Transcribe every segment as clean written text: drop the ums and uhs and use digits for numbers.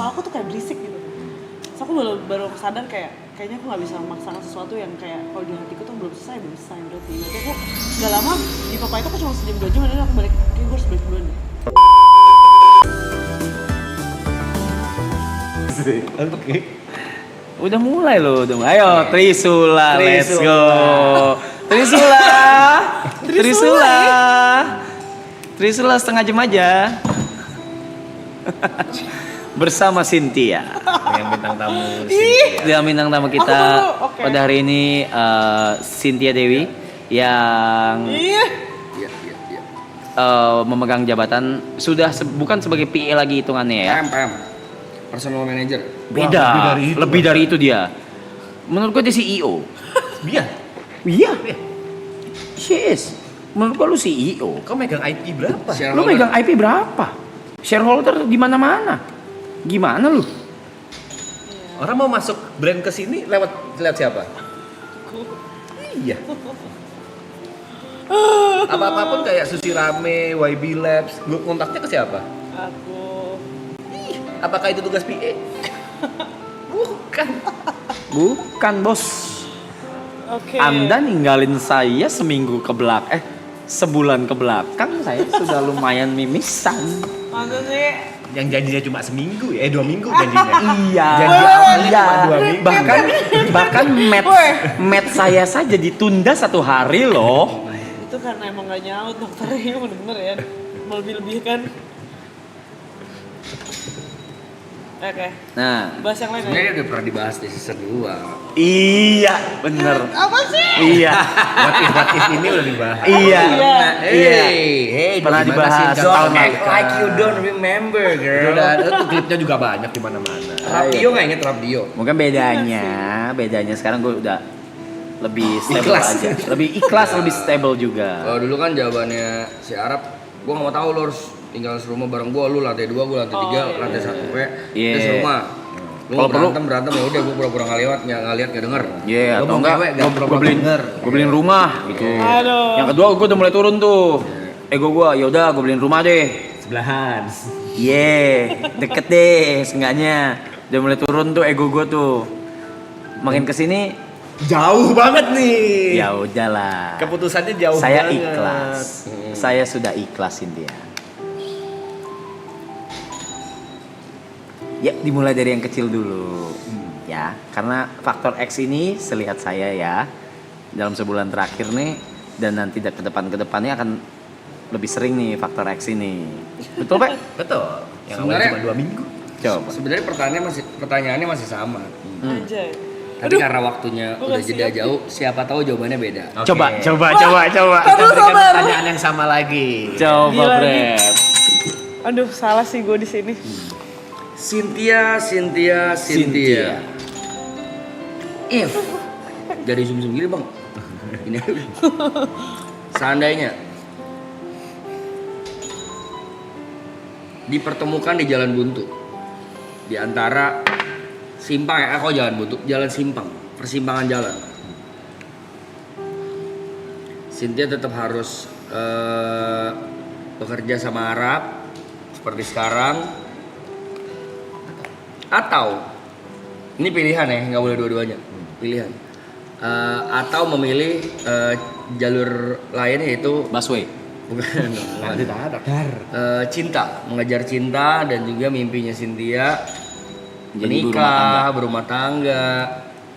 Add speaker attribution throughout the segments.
Speaker 1: kepala aku tuh kayak berisik gitu. Terus aku baru sadar kayaknya aku nggak bisa memaksakan sesuatu yang kayak kalau di hatiku tuh belum selesai berarti. Nanti aku udah lama di papa itu aku cuma sejam 2 jam, dan aku balik, kayak gue harus balik duluan deh.
Speaker 2: Oke. Udah mulai loh, ayo Trisula, let's go. Trisula setengah jam aja. Bersama Cynthia. Yang bintang tamu kita pada hari ini Cynthia Dewi yang memegang jabatan sudah bukan sebagai PA lagi hitungannya ya.
Speaker 3: PM. Personal manager.
Speaker 2: Beda, lebih dari itu dia. Menurut gue dia CEO. Iya. She is. Menurut gue lu CEO.
Speaker 4: Kau megang IP berapa?
Speaker 2: Lu megang IP berapa? Shareholder di mana-mana. Gimana lu?
Speaker 4: Orang mau masuk brand ke sini lewat siapa? Iya. Apa-apapun kayak Susi Rame, YB Labs, lu kontaknya ke siapa?
Speaker 1: Aku.
Speaker 4: Apakah itu tugas PA?
Speaker 2: Bukan bos.
Speaker 1: Oke.
Speaker 2: Anda ninggalin saya sebulan ke belakang saya sudah lumayan mimisan.
Speaker 1: Masa sih?
Speaker 4: Yang janjinya cuma seminggu ya, 2 minggu janjinya.
Speaker 2: Iya.
Speaker 4: Janji awalnya cuma 2 minggu.
Speaker 2: Bahkan match saya saja ditunda 1 hari loh.
Speaker 1: Itu karena emang gak nyaut dokternya, bener-bener ya. Melebih-lebihkan. Oke.
Speaker 2: Nah,
Speaker 1: Bahas yang lain
Speaker 3: Sebenarnya
Speaker 1: ya?
Speaker 3: udah pernah dibahas di season 2.
Speaker 2: iya bener.
Speaker 1: Apa sih?
Speaker 2: Iya.
Speaker 4: What if ini udah dibahas.
Speaker 2: Iya.
Speaker 3: Hey,
Speaker 2: Pernah dibahas tahun lalu.
Speaker 3: Like you don't remember, girl.
Speaker 4: Itu klipnya juga banyak di mana-mana.
Speaker 3: Rapdio nggak inget Rapdio?
Speaker 2: Mungkin bedanya sekarang gue udah lebih stable
Speaker 3: Ikhlas.
Speaker 2: aja. Lebih ikhlas, lebih stable juga.
Speaker 3: Kalau dulu kan jawabannya si Arab, gua nggak mau tahu lo harus tinggal serumah bareng gua, lu lantai 2, gua lantai 3, lantai 1
Speaker 2: Iya.
Speaker 3: Kita serumah. Lu
Speaker 2: Kalau perlu
Speaker 3: berantem ya udah gua pura-pura nggak lihat nggak denger.
Speaker 2: iya,
Speaker 4: Lo
Speaker 2: atau
Speaker 4: mau
Speaker 2: enggak
Speaker 4: ngewek, nggak
Speaker 2: gue beliin rumah gitu.
Speaker 1: Aduh.
Speaker 2: Yang kedua gue udah mulai turun tuh. Ego gue, yaudah gue beliin rumah deh.
Speaker 4: Sebelahan.
Speaker 2: Deket deh seenggaknya. Udah mulai turun tuh ego gue tuh. Makin kesini
Speaker 4: Jauh banget nih.
Speaker 2: ya udahlah.
Speaker 4: Keputusannya jauh
Speaker 2: Saya
Speaker 4: banget.
Speaker 2: ikhlas. Saya sudah ikhlasin dia. Ya dimulai dari yang kecil dulu. Ya, karena faktor X ini selihat saya ya dalam sebulan terakhir nih, dan nanti ke depannya akan lebih sering nih faktor X ini. Betul, Pak?
Speaker 4: Betul. Yang
Speaker 3: Sebenarnya-
Speaker 4: awalnya cuma 2 minggu.
Speaker 2: Coba.
Speaker 3: Sebenarnya pertanyaannya masih sama.
Speaker 1: Anjay.
Speaker 3: Tapi karena waktunya
Speaker 1: gua
Speaker 3: udah
Speaker 1: nggak
Speaker 3: jeda
Speaker 1: siap.
Speaker 3: jauh, siapa tahu jawabannya beda.
Speaker 4: Oke.
Speaker 2: Coba.
Speaker 4: Kita berikan
Speaker 1: sabar.
Speaker 4: pertanyaan yang sama lagi.
Speaker 2: Coba,
Speaker 1: Gila
Speaker 2: Brad.
Speaker 1: Aduh, salah sih gue di sini.
Speaker 3: Cynthia. If jadi zoom gini bang. Ini seandainya dipertemukan di jalan buntu di antara simpang jalan buntu, jalan simpang, persimpangan jalan. Cynthia tetap harus bekerja sama Arab seperti sekarang, atau ini pilihan ya, nggak boleh dua-duanya, pilihan. Atau memilih jalur lain, yaitu
Speaker 2: Busway.
Speaker 3: bukan cinta, mengejar cinta, dan juga mimpinya Cynthia
Speaker 2: Jadi
Speaker 3: menikah, berumah tangga,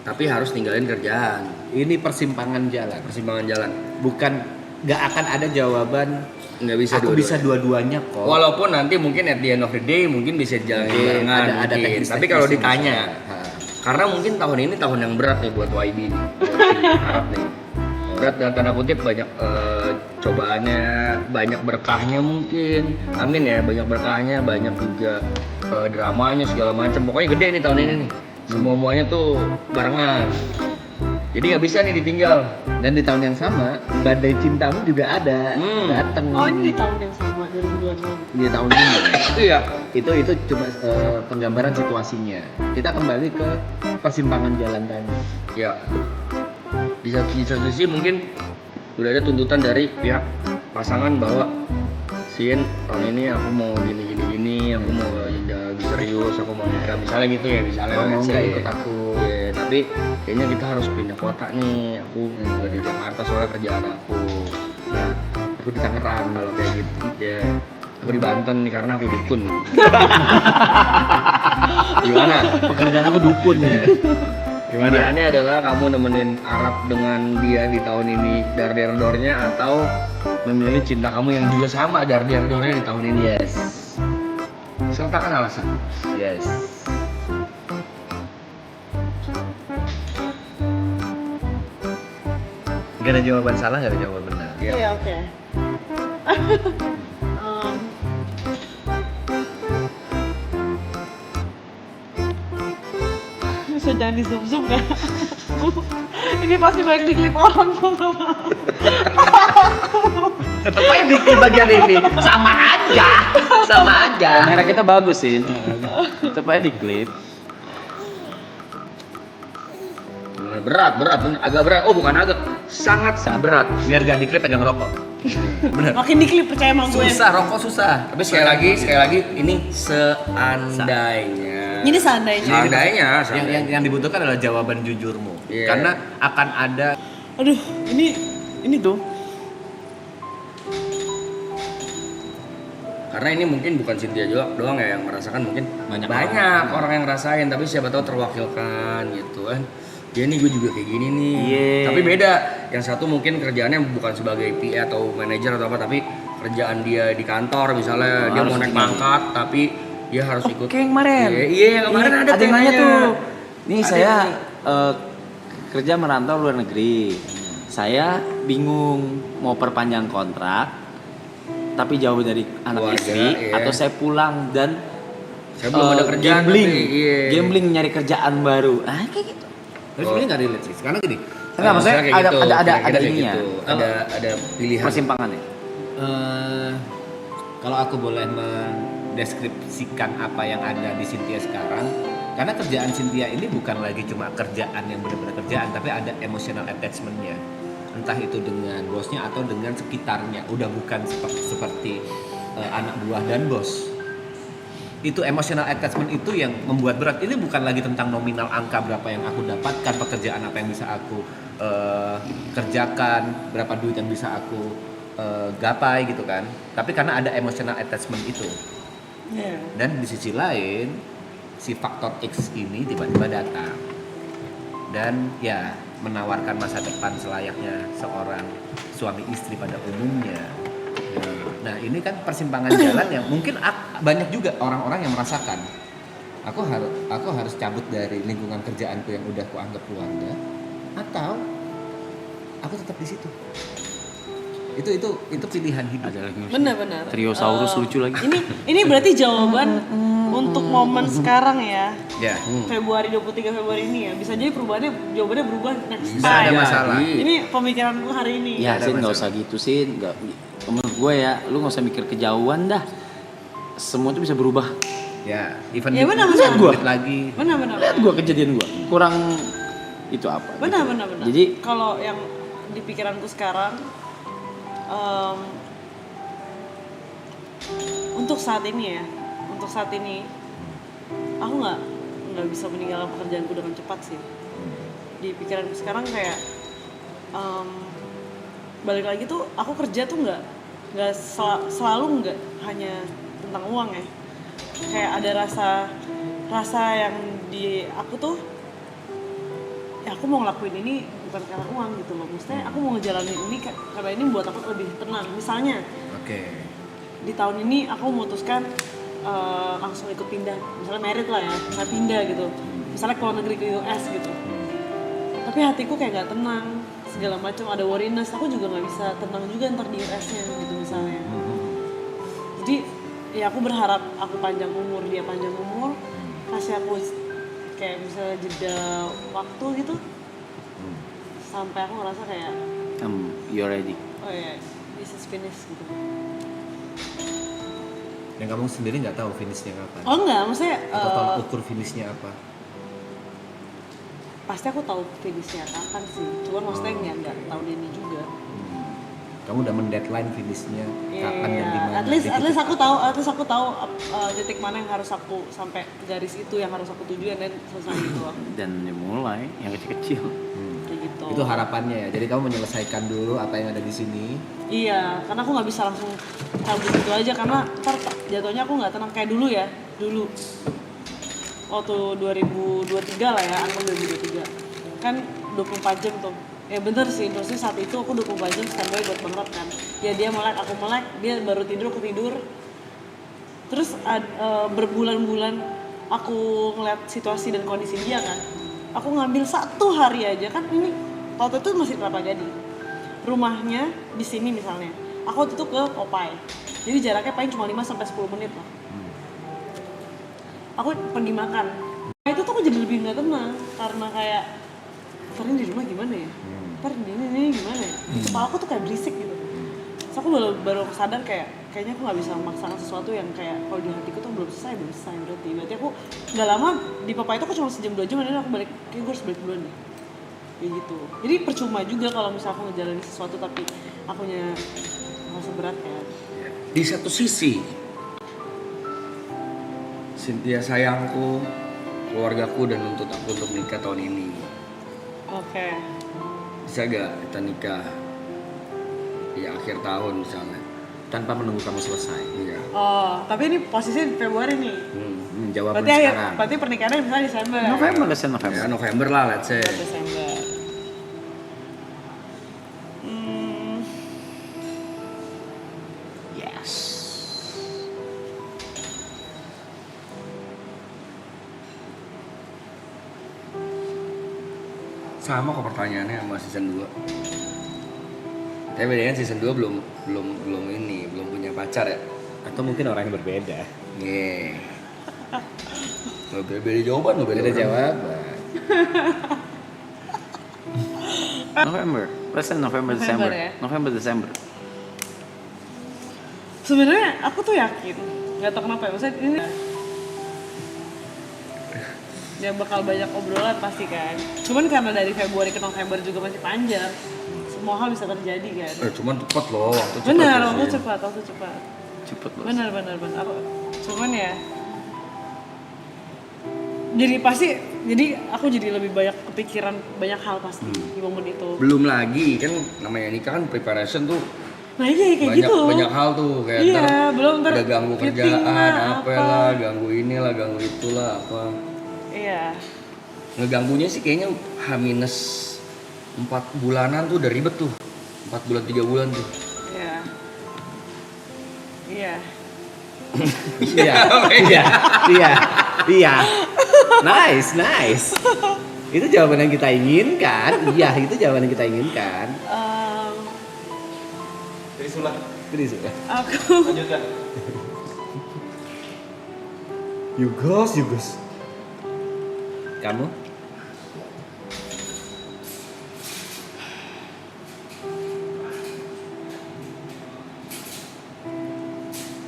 Speaker 3: tapi harus ninggalin kerjaan.
Speaker 4: Ini persimpangan jalan.
Speaker 3: Persimpangan jalan,
Speaker 4: Bukan nggak akan ada jawaban.
Speaker 3: nggak bisa
Speaker 4: Aku
Speaker 3: dua-duanya.
Speaker 4: bisa dua-duanya kok.
Speaker 3: Walaupun nanti mungkin at the end of the day mungkin bisa jalan
Speaker 4: Mungkin
Speaker 3: barengan,
Speaker 4: ada
Speaker 3: mungkin.
Speaker 4: teknis-teknis
Speaker 3: Tapi kalau
Speaker 4: yang
Speaker 3: ditanya,
Speaker 4: bisa.
Speaker 3: karena mungkin tahun ini tahun yang berat nih buat YB nih, buat si Arab nih. Berat dalam tanda kutip, banyak cobaannya, banyak berkahnya mungkin. Amin ya, banyak berkahnya, banyak juga dramanya segala macam. Pokoknya gede nih tahun ini nih. Semuanya tuh barengan. Jadi nggak bisa nih ditinggal.
Speaker 4: Dan di tahun yang sama, badai cintamu juga ada datang.
Speaker 1: Oh, ini di tahun yang sama, 2022.
Speaker 4: Di tahun ini.
Speaker 3: Iya.
Speaker 4: Itu cuma penggambaran situasinya. Kita kembali ke persimpangan jalan tadi.
Speaker 3: Ya, di satu sisi mungkin udah ada tuntutan dari pihak pasangan bahwa Sin, tahun ini aku mau gini, aku mau lebih serius aku mau nikah misalnya gitu ya, misalnya
Speaker 2: Oh,
Speaker 3: nggak
Speaker 2: iya.
Speaker 3: ikut aku ya, tapi kayaknya kita harus pindah kota nih, aku nggak di Jakarta soalnya kerjaan aku, nah aku di Tangerang kalau kayak gitu ya, aku di Banten nih karena aku dukun. Gimana?
Speaker 2: Pekerjaan aku dukun ya.
Speaker 3: Pilihannya adalah kamu nemenin Arab dengan dia di tahun ini dar-dar-dornya, atau memilih cinta kamu yang juga sama dar-dar-dornya di tahun ini.
Speaker 2: Yes.
Speaker 3: Sertakan alasan.
Speaker 2: Yes.
Speaker 4: Gak ada jawaban salah, gak ada jawaban benar.
Speaker 1: Iya, oke. Em, bisa jangan di zoom zoom kan? Ini pasti banyak di klip orang kok nggak mau.
Speaker 3: Tetap aja di bagian ini sama aja.
Speaker 2: Kamera kita bagus sih. Tetap aja di klip.
Speaker 3: Berat, agak berat. Oh bukan agak, sangat berat.
Speaker 4: Biar gak diklip pegang rokok. Bener.
Speaker 1: Makin di klip percaya sama gue.
Speaker 4: Susah, rokok susah.
Speaker 3: Tapi sekali lagi ini seandainya.
Speaker 1: Ini seandainya.
Speaker 3: Seandainya.
Speaker 4: Yang dibutuhkan adalah jawaban jujurmu.
Speaker 3: Iya.
Speaker 4: Karena akan ada
Speaker 1: Aduh, ini tuh.
Speaker 3: Karena ini mungkin bukan Cynthia doang ya yang merasakan, mungkin
Speaker 4: Banyak
Speaker 3: orang yang ngerasain, tapi siapa tahu terwakilkan gitu kan. Ya nih gue juga kayak gini nih.
Speaker 2: Iya.
Speaker 3: Tapi beda. Yang satu mungkin kerjaannya bukan sebagai PA atau manajer atau apa, tapi kerjaan dia di kantor misalnya, dia mau naik pangkat tapi dia harus ikut.
Speaker 2: Kayak yang kemarin.
Speaker 3: Iya, yang kemarin ada
Speaker 2: yang nanya
Speaker 3: temanya.
Speaker 2: tuh. Nih
Speaker 3: Ada
Speaker 2: saya
Speaker 3: nih.
Speaker 2: kerja merantau luar negeri. Saya bingung mau perpanjang kontrak tapi jauh dari anak
Speaker 3: Keluarga,
Speaker 2: istri,
Speaker 3: iya.
Speaker 2: atau saya pulang dan
Speaker 3: Saya belum ada kerjaan
Speaker 2: gambling,
Speaker 3: tapi, iya.
Speaker 2: gambling nyari kerjaan baru. Ah kayak gitu.
Speaker 4: Tapi sebenarnya nggak relate sih. Karena gini,
Speaker 2: Enggak, maksudnya
Speaker 3: kayak
Speaker 2: ada
Speaker 3: gitu,
Speaker 2: ada
Speaker 3: kira-kira kayak
Speaker 2: ininya.
Speaker 3: gitu. Ada pilihan.
Speaker 2: Persimpangannya.
Speaker 4: kalau aku boleh mendeskripsikan apa yang ada di Cynthia sekarang, karena kerjaan Cynthia ini bukan lagi cuma kerjaan yang benar-benar kerjaan, tapi ada emotional attachment-nya. Entah itu dengan bosnya atau dengan sekitarnya. Udah bukan seperti anak buah dan bos. Itu emotional attachment itu yang membuat berat. Ini bukan lagi tentang nominal angka berapa yang aku dapatkan, pekerjaan apa yang bisa aku kerjakan, berapa duit yang bisa aku gapai gitu kan. Tapi karena ada emotional attachment itu.
Speaker 1: Iya.
Speaker 4: Dan di sisi lain si faktor X ini tiba-tiba datang dan ya menawarkan masa depan selayaknya seorang suami istri pada umumnya. Nah ini kan persimpangan jalan yang mungkin banyak juga orang-orang yang merasakan. Aku harus cabut dari lingkungan kerjaanku yang udah kuanggap keluarga, atau aku tetap di situ. Itu pilihan hidup.
Speaker 2: Ada lagi.
Speaker 1: Benar-benar.
Speaker 2: Triosaurus lucu lagi.
Speaker 1: Ini berarti jawaban untuk momen sekarang ya.
Speaker 4: Ya.
Speaker 1: Februari 23 Februari ini ya. Bisa jadi jawabannya berubah next
Speaker 4: Bisa ada
Speaker 1: time.
Speaker 4: masalah.
Speaker 1: Ini pemikiranku hari ini.
Speaker 2: Ya,
Speaker 4: ada
Speaker 2: Sin nggak
Speaker 4: masalah.
Speaker 2: usah gitu, Sin. Nggak, menurut gue ya, lu nggak usah mikir kejauhan dah. Semua itu bisa berubah.
Speaker 4: Ya, even
Speaker 1: Ya, benar,
Speaker 4: bisa
Speaker 1: benar.
Speaker 4: gua lagi.
Speaker 1: Benar-benar.
Speaker 2: Lihat gue kejadian gue, kurang itu apa?
Speaker 1: Benar.
Speaker 2: Gitu. Jadi
Speaker 1: kalau yang di pikiranku sekarang untuk saat ini aku nggak bisa meninggalkan pekerjaanku dengan cepat sih. Di pikiranku sekarang kayak balik lagi tuh aku kerja tuh nggak selalu nggak hanya tentang uang ya. Kayak ada rasa yang di aku tuh ya aku mau ngelakuin ini bukan karena uang gitu loh. Maksudnya aku mau ngejalanin ini karena ini buat aku lebih tenang. Misalnya
Speaker 4: Oke.
Speaker 1: di tahun ini aku memutuskan langsung ikut pindah, misalnya merit lah ya, saya pindah gitu, misalnya ke luar negeri ke US gitu. Tapi hatiku kayak nggak tenang, segala macam ada worriness. Aku juga nggak bisa tenang juga ntar di US-nya gitu misalnya. Jadi ya aku berharap aku panjang umur, dia panjang umur, kasih aku kayak bisa jeda waktu gitu, sampai aku ngerasa kayak
Speaker 2: you're ready.
Speaker 1: oh ya this is finished gitu.
Speaker 4: Dan kamu sendiri nggak tahu finishnya kapan?
Speaker 1: Oh enggak, maksudnya
Speaker 4: Atau tolak ukur finishnya apa?
Speaker 1: pasti aku tahu finishnya kapan sih. Cuman maksudnya nggak tahun ini juga.
Speaker 4: Kamu udah mendeadline finishnya kapan dan di mana.
Speaker 1: At least aku tahu titik mana yang harus aku sampai garis itu yang harus aku tuju dan selesai gitu.
Speaker 2: Dan dimulai yang kecil-kecil.
Speaker 1: Kayak gitu.
Speaker 4: Itu harapannya ya. Jadi kamu menyelesaikan dulu apa yang ada di sini.
Speaker 1: Iya, karena aku nggak bisa langsung cabut gitu aja karena ntar jatuhnya aku nggak tenang kayak dulu ya. Dulu waktu 2023 lah ya, aku 2023 kan 24 jam tuh. Ya bener sih, maksudnya saat itu aku 24 jam standby buat Bang Rob kan. Ya dia melek, aku melek, dia baru tidur, aku tidur. Terus berbulan-bulan aku ngeliat situasi dan kondisi dia kan. Aku ngambil 1 hari aja kan ini waktu itu masih Kelapa Gading. Rumahnya di sini misalnya. Aku waktu itu ke Popeye. Jadi jaraknya paling cuma 5-10 menit lah. Aku pergi makan. Nah, itu tuh aku jadi lebih nggak tenang karena kayak ntar ini di rumah gimana ya? Ntar ini gimana ya? Kepala aku tuh kayak berisik gitu. Terus aku baru sadar kayaknya aku nggak bisa memaksakan sesuatu yang kayak kalau di hatiku tuh belum selesai berarti aku nggak lama di papa itu aku cuma sejam 2 jam dan aku balik kayak gue harus balik duluan deh kayak gitu. Jadi percuma juga kalau misalnya aku ngejalanin sesuatu tapi akunya merasa berat ya.
Speaker 3: Di satu sisi Cynthia sayangku, keluargaku dan nuntut aku untuk nikah tahun ini.
Speaker 1: Oke.
Speaker 3: Bisa gak kita nikah di akhir tahun misalnya?
Speaker 4: Tanpa menunggu kamu selesai.
Speaker 3: Iya.
Speaker 1: Oh, tapi ini posisinya di Februari nih.
Speaker 4: Jawaban
Speaker 1: Berarti
Speaker 4: sekarang.
Speaker 1: berarti pernikahannya misalnya Desember.
Speaker 2: November.
Speaker 3: Ya November lah let's say.
Speaker 1: Desember.
Speaker 2: Yes.
Speaker 3: Sama kok pertanyaannya sama season 2. Tapi bedanya season 2 belum punya pacar ya.
Speaker 4: Atau mungkin orang yang berbeda.
Speaker 3: Nih. Beda jawaban, beda
Speaker 4: Beda
Speaker 3: jawaban.
Speaker 4: jawaban.
Speaker 2: November. Present November, December.
Speaker 1: Ya?
Speaker 2: November, December.
Speaker 1: Sebenarnya aku tuh yakin, nggak tahu kenapa ya, maksudnya ini dia bakal banyak obrolan pasti kan. Cuman karena dari Februari ke November juga masih panjang, semua hal bisa terjadi kan.
Speaker 3: Cuman cepat loh, waktu cepat.
Speaker 1: Benar,
Speaker 3: ya,
Speaker 1: waktu
Speaker 3: sih.
Speaker 1: cepat.
Speaker 2: Cepet loh.
Speaker 1: Benar. Aku, cuman ya, jadi aku jadi lebih banyak kepikiran banyak hal pasti di momen itu.
Speaker 3: Belum lagi kan namanya nikah kan preparation tuh
Speaker 1: Nah iya kayak
Speaker 3: banyak
Speaker 1: gitu.
Speaker 3: banyak hal tuh kayak
Speaker 1: Iya,
Speaker 3: ntar
Speaker 1: belum ntar
Speaker 3: ada ganggu
Speaker 1: fitting
Speaker 3: kerjaan
Speaker 1: lah,
Speaker 3: apa lah, ganggu inilah, ganggu itulah apa.
Speaker 1: Iya.
Speaker 3: Ngeganggunya sih kayaknya H-4 bulanan tuh udah ribet tuh. 4 bulan 3 bulan tuh.
Speaker 1: Iya. Iya.
Speaker 4: Iya. Nice. Itu jawaban yang kita inginkan. Iya, itu jawaban yang kita inginkan. Jadi sudah.
Speaker 1: Aku
Speaker 4: Yugos. Kamu?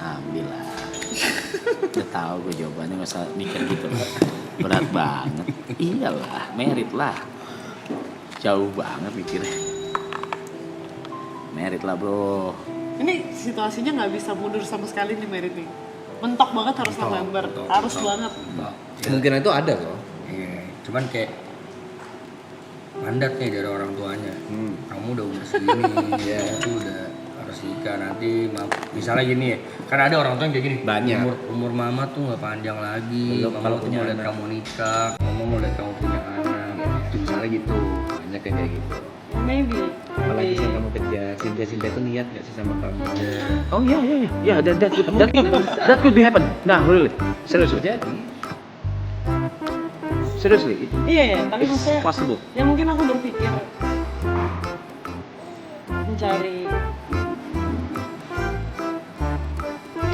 Speaker 2: Ambil lah. Udah tahu gue jawabannya, nggak usah mikir gitu. Berat banget. Iyalah, merit lah. Jauh banget mikirnya. Merit lah bro.
Speaker 1: ini situasinya nggak bisa mundur sama sekali nih merit nih. Mentok banget harus November. Harus banget.
Speaker 3: Kemungkinan itu ada loh. Iya. Cuman kayak mandat nih dari orang tuanya. Kamu udah umur segini, ya itu udah harus nikah nanti. Misalnya gini ya, kan ada orang tua yang kayak gini.
Speaker 4: Banyak.
Speaker 3: Umur mama tuh nggak panjang lagi.
Speaker 4: Belum,
Speaker 3: Mama
Speaker 4: kalau
Speaker 3: tuh
Speaker 4: punya
Speaker 3: mau lihat
Speaker 4: anak.
Speaker 3: kamu nikah, mama mau lihat kamu punya anak.
Speaker 4: Itu misalnya gitu. Banyak yang kayak gitu.
Speaker 1: Maybe.
Speaker 4: Apalagi yang kamu kerja, Cynthia tuh niat gak sih sama kamu?
Speaker 2: Oh iya, that could be happen. Nah, really, seriously.
Speaker 4: Jadi,
Speaker 2: Seriously,
Speaker 1: Iya ya, tapi
Speaker 2: it's
Speaker 1: maksudnya
Speaker 2: possible.
Speaker 1: ya mungkin aku berpikir mencari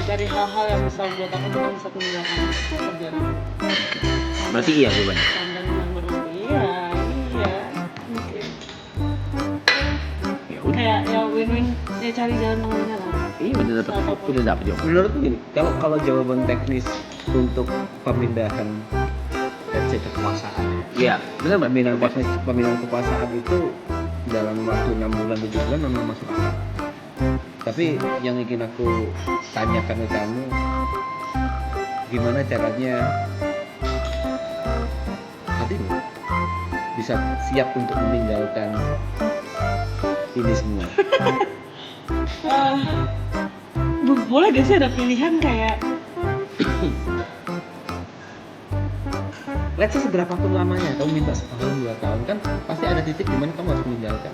Speaker 1: hal-hal yang bisa membuat aku juga bisa meninggalkan kerjaan aku.
Speaker 2: Berarti iya jawabannya.
Speaker 1: Sampai November nanti. Iya, mungkin.
Speaker 2: Ya udah.
Speaker 1: Kayak ya win-win, ya cari jalan tengahnya lah.
Speaker 2: Iya udah dapet jawaban.
Speaker 4: menurutku gini, kalau jawaban teknis untuk pemindahan let's say kekuasaan
Speaker 2: Iya, benar Mbak.
Speaker 4: pemindahan kekuasaan itu dalam waktu 6 bulan 7 bulan memang masuk akal. Tapi yang ingin aku tanyakan ke kamu, gimana caranya Adin bisa siap untuk meninggalkan ini semua?
Speaker 1: Boleh gak sih ada pilihan kayak
Speaker 4: Let's say seberapa pun lamanya, kamu minta setahun 2 tahun, kan pasti ada titik di mana kamu harus meninggalkan.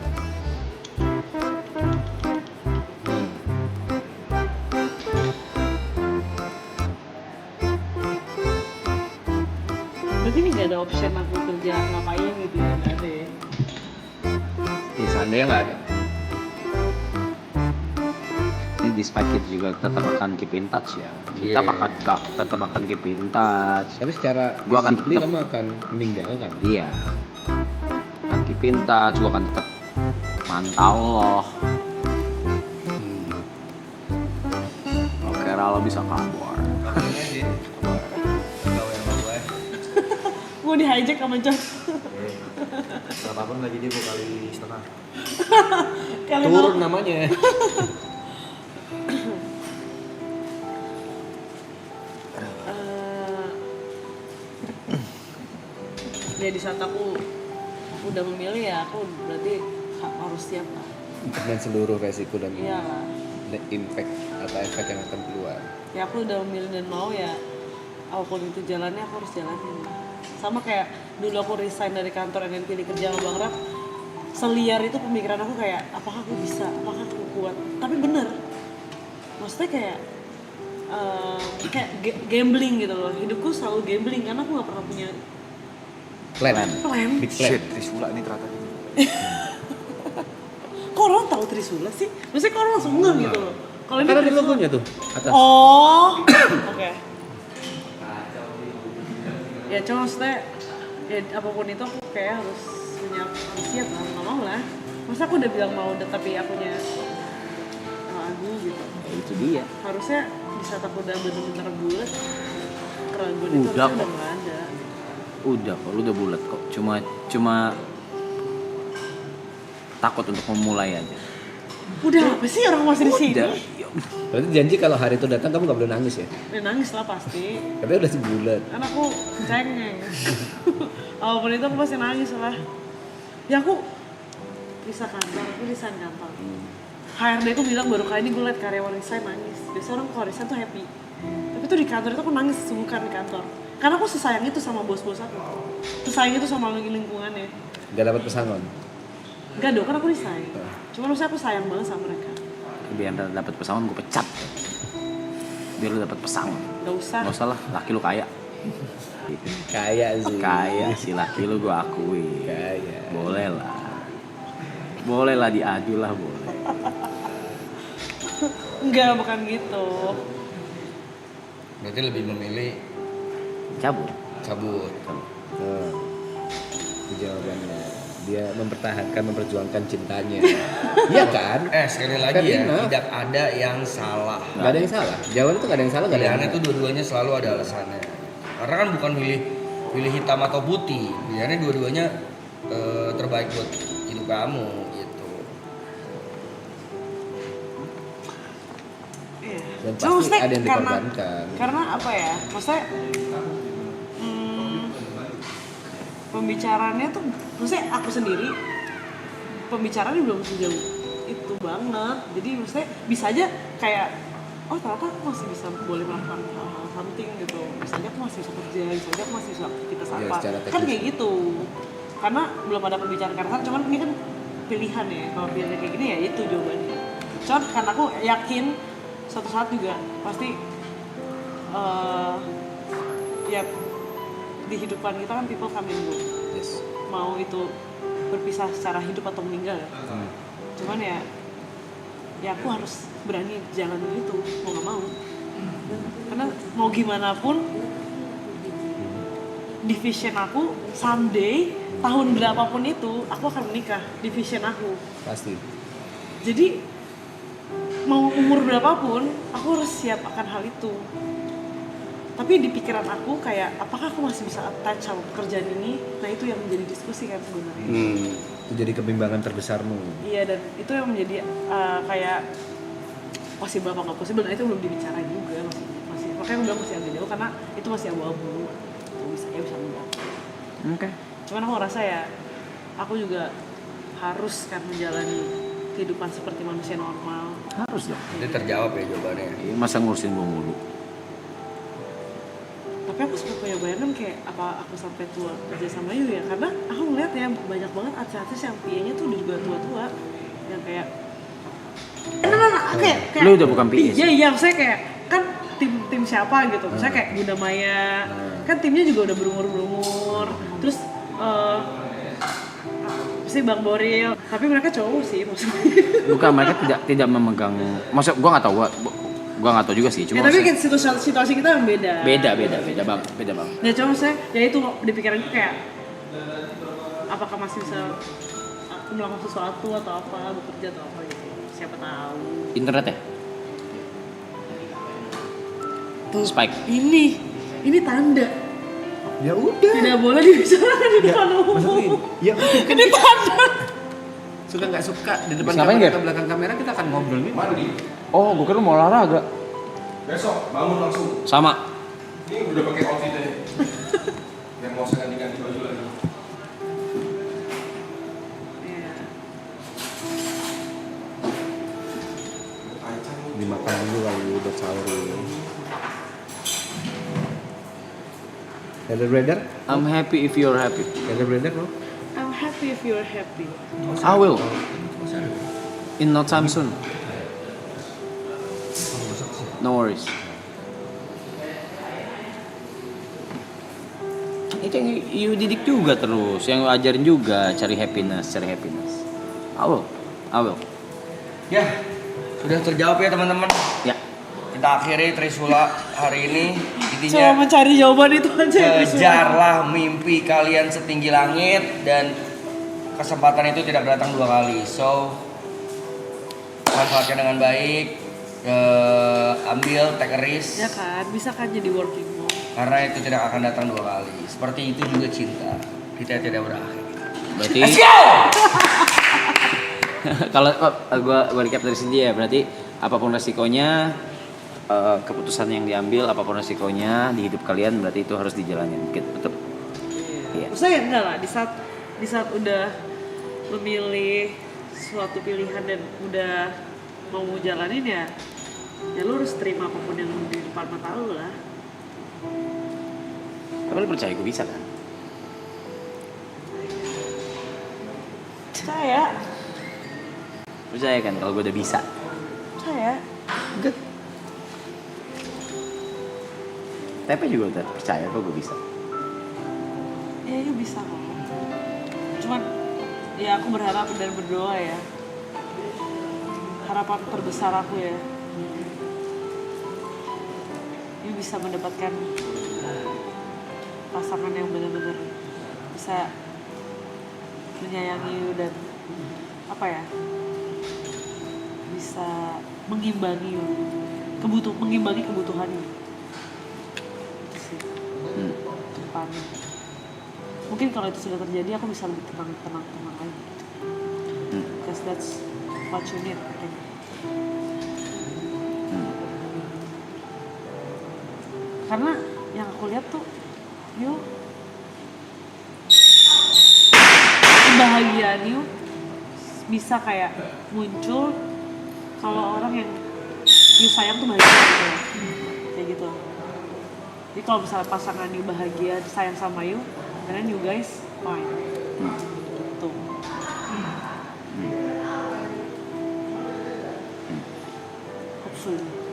Speaker 1: berarti ini gak ada option aku kerja ngapain gitu ya, gak ada ya.
Speaker 3: Seandainya nggak ada.
Speaker 2: Ini despite kita juga tetap akan keep in touch ya. Kita
Speaker 3: Iya.
Speaker 2: tetap akan keep in touch.
Speaker 4: Tapi secara
Speaker 2: Gua akan
Speaker 4: physically
Speaker 2: tetap-
Speaker 4: kamu akan meninggalkan.
Speaker 2: Iya. Akan keep in touch, gua akan tetap mantau loh. Oke, lo bisa kabur.
Speaker 1: Gue di hijack sama John.
Speaker 5: Berapapun gaji dia 2 kali setengah.
Speaker 1: Kalian
Speaker 4: Turun namanya.
Speaker 1: ya di saat aku udah memilih ya aku berarti harus siap lah.
Speaker 4: Dan seluruh resiko dan
Speaker 1: Iya lah.
Speaker 4: impact atau efek yang akan keluar.
Speaker 1: Ya aku udah memilih dan mau ya apapun itu jalannya aku harus jalanin. Sama kayak dulu aku resign dari kantor dan pilih kerja sama Bang Rap, seliar itu pemikiran aku kayak apakah aku bisa, apakah aku kuat. Tapi bener, maksudnya kayak gambling gitu loh. Hidupku selalu gambling karena aku gak pernah punya
Speaker 4: Plan.
Speaker 1: plan.
Speaker 4: Big plan.
Speaker 5: Shit, Trisula ini ternyata.
Speaker 1: Kok orang tahu Trisula sih? Maksudnya kok orang langsung ngeh gitu loh. Kalau ini
Speaker 4: Karena di
Speaker 1: Trisula.
Speaker 4: logonya tuh atas.
Speaker 1: Oh, oke. Ya cuma maksudnya ya apapun itu aku kayak harus siap lah, nggak mau lah. Masa aku udah bilang mau tapi akunya ragu gitu.
Speaker 2: Ya, itu dia.
Speaker 1: Harusnya di saat aku udah bener-bener bulat, keraguan itu
Speaker 2: Udah
Speaker 1: harusnya
Speaker 2: kok.
Speaker 1: udah nggak ada.
Speaker 2: Udah kok, lu udah bulat kok. Cuma takut untuk memulai aja.
Speaker 1: Udah apa sih orang masih di sini?
Speaker 2: Udah.
Speaker 4: Berarti janji kalau hari itu datang kamu gak boleh nangis ya?
Speaker 1: Ya nangis lah pasti.
Speaker 4: Katanya udah sebulan.
Speaker 1: Kan aku cengeng. Apapun itu aku pasti nangis lah. Ya aku bisa kantor, aku resign kantor. HRD aku bilang baru kali ini gue liat karyawan resign nangis. Biasanya orang kalau resign tuh happy. Tapi tuh di kantor itu aku nangis sesungguhkan di kantor. Karena aku sesayang itu sama bos-bos aku. Sesayang itu sama lingkungannya.
Speaker 4: Gak dapat pesangon.
Speaker 1: Enggak dong, kan aku resign. Cuma maksudnya aku sayang banget sama mereka.
Speaker 2: Biar dapat pesangon gue pecat. Biar lu dapat pesangon.
Speaker 1: Gak usah.
Speaker 2: Gak usah lah, laki lu kaya. Gitu.
Speaker 4: Kaya sih.
Speaker 2: Kaya si laki lu gue akui.
Speaker 4: Kaya.
Speaker 2: Boleh lah. Boleh lah diadu lah boleh.
Speaker 1: Enggak, bukan gitu.
Speaker 3: Berarti lebih memilih
Speaker 2: Cabut.
Speaker 3: cabut.
Speaker 4: Oh, itu jawabannya. Dia memperjuangkan cintanya. Iya kan?
Speaker 3: Sekali lagi
Speaker 4: Fair
Speaker 3: ya,
Speaker 4: enough.
Speaker 3: tidak ada yang salah.
Speaker 4: Gak ada yang salah. Jawaban itu gak ada yang salah, gak ada yang
Speaker 3: Pilihannya itu
Speaker 4: benar.
Speaker 3: dua-duanya selalu ada alasannya. Karena kan bukan pilih hitam atau putih. Pilihannya dua-duanya terbaik buat hidup kamu gitu.
Speaker 1: Iya.
Speaker 4: Dan
Speaker 1: Cuma
Speaker 4: pasti
Speaker 1: maksudnya
Speaker 4: ada yang dikorbankan.
Speaker 1: Karena apa ya? Maksudnya pembicaraannya tuh, maksudnya aku sendiri pembicaraannya belum sejauh itu banget. Jadi maksudnya bisa aja kayak oh ternyata aku masih bisa boleh melakukan hal-hal something gitu. Bisa aja aku masih bisa kerja, bisa aja aku masih bisa aktivitas
Speaker 4: Ya,
Speaker 1: apa.
Speaker 4: secara
Speaker 1: Kan
Speaker 4: teknis.
Speaker 1: kayak gitu. Karena belum ada pembicaraan karena cuman ini kan pilihan ya. Kalau pilihannya kayak gini ya itu jawabannya. Cuman karena aku yakin suatu saat juga pasti ya di hidupan kita kan people come and go.
Speaker 4: Yes.
Speaker 1: Mau itu berpisah secara hidup atau meninggal ya. Cuman ya aku harus berani jalan itu mau nggak mau. Karena mau gimana pun di vision aku someday tahun berapapun itu aku akan menikah di vision aku.
Speaker 4: Pasti.
Speaker 1: Jadi mau umur berapapun aku harus siap akan hal itu. Tapi di pikiran aku kayak apakah aku masih bisa attach sama pekerjaan ini? Nah itu yang menjadi diskusi kan sebenarnya.
Speaker 4: Itu jadi kebimbangan terbesarmu.
Speaker 1: Iya dan itu yang menjadi kayak possible apa nggak possible, nah itu belum dibicarain juga, masih makanya aku bilang masih agak jauh karena itu masih abu-abu, bisa enggak.
Speaker 2: Oke.
Speaker 1: Cuman aku ngerasa ya aku juga harus kan menjalani kehidupan seperti manusia normal.
Speaker 2: Harus dong.
Speaker 3: Itu terjawab ya jawabannya.
Speaker 2: Masa ngurusin gue mulu.
Speaker 1: Tapi aku suka punya bayangan kayak apa aku sampai tua kerja sama Yu ya, karena aku ngeliat ya banyak banget artis-artis yang PA-nya tuh udah juga tua-tua yang kayak kayak
Speaker 2: Lu udah bukan PA.
Speaker 1: iya maksudnya kayak kan tim siapa gitu, misalnya kayak Bunda Maya kan timnya juga udah berumur terus si Bang Boril, tapi mereka cowok sih maksudnya.
Speaker 2: Bukan, mereka tidak memegang. Maksud gue nggak tahu, gue nggak tahu juga sih. Cuma
Speaker 1: Ya, tapi kan situasi kita yang beda.
Speaker 2: beda bang.
Speaker 1: Ya cuma saya ya itu di pikiranku kayak apakah masih bisa aku melakukan sesuatu atau apa, bekerja atau apa gitu. Siapa tahu.
Speaker 2: Internet ya?
Speaker 1: Tuh,
Speaker 2: Spike.
Speaker 1: Ini tanda
Speaker 5: Ya udah.
Speaker 1: tidak boleh dibicarakan di depan umum.
Speaker 5: Ya
Speaker 1: Ini tanda.
Speaker 4: Suka nggak suka di depan
Speaker 2: Terus ngapain,
Speaker 4: kamera
Speaker 2: Ger?
Speaker 4: atau belakang kamera kita akan ngobrol nih.
Speaker 5: mandi.
Speaker 2: Oh, gue kira mau olahraga.
Speaker 5: Besok bangun langsung.
Speaker 2: Sama.
Speaker 5: Ini udah pakai outfit aja. Yang mau saya ganti baju lagi.
Speaker 1: Iya.
Speaker 5: Dimakan dulu kali udah sahur dulu. Hello brother,
Speaker 2: I'm happy if you're happy.
Speaker 5: hello brother no?
Speaker 1: I'm happy if you're happy.
Speaker 2: I will. In no time soon. No worries. Itu yang you didik juga terus, yang lu ajarin juga cari happiness. I will.
Speaker 3: Ya, sudah terjawab ya teman-teman.
Speaker 2: Ya.
Speaker 3: Kita akhiri Trisula hari ini.
Speaker 1: Cuma
Speaker 3: Intinya
Speaker 1: mencari jawaban itu aja.
Speaker 3: kejarlah mimpi kalian setinggi langit dan kesempatan itu tidak datang dua kali. So manfaatkan dengan baik, ambil take a risk
Speaker 1: Ya kan, bisa kan jadi working mom.
Speaker 3: karena itu tidak akan datang dua kali. Seperti itu juga cinta, kita tidak berakhir.
Speaker 2: Berarti
Speaker 3: Let's go!
Speaker 2: kalau gua recap dari sini ya, berarti apapun resikonya, keputusan yang diambil apapun resikonya di hidup kalian, berarti itu harus dijalanin, gitu, betul? Iya.
Speaker 1: Maksudnya ya enggak lah, di saat udah memilih suatu pilihan dan udah mau jalanin ya lu harus terima apapun yang di depan mata lu lah.
Speaker 2: Tapi lu percaya gue bisa kan? Percaya kan kalau gue udah bisa?
Speaker 1: Percaya.
Speaker 2: Good. Tepe juga udah percaya kok gue bisa.
Speaker 1: Ya bisa kok. Cuman ya aku berharap dan berdoa ya. Harapan terbesar aku ya. You bisa mendapatkan pasangan yang benar-benar bisa menyayangi you dan apa ya? Bisa mengimbangi you. Mengimbangi kebutuhan you. Ke depannya. Mungkin kalau itu sudah terjadi aku bisa lebih tenang lagi. Because that's what you need, I think. Karena yang aku lihat tuh, you kebahagiaan you bisa kayak muncul kalau orang yang you sayang tuh bahagia gitu. Kayak gitu. Jadi kalau misalnya pasangan you bahagia, sayang sama you, then you guys fine. Gitu. Hopefully.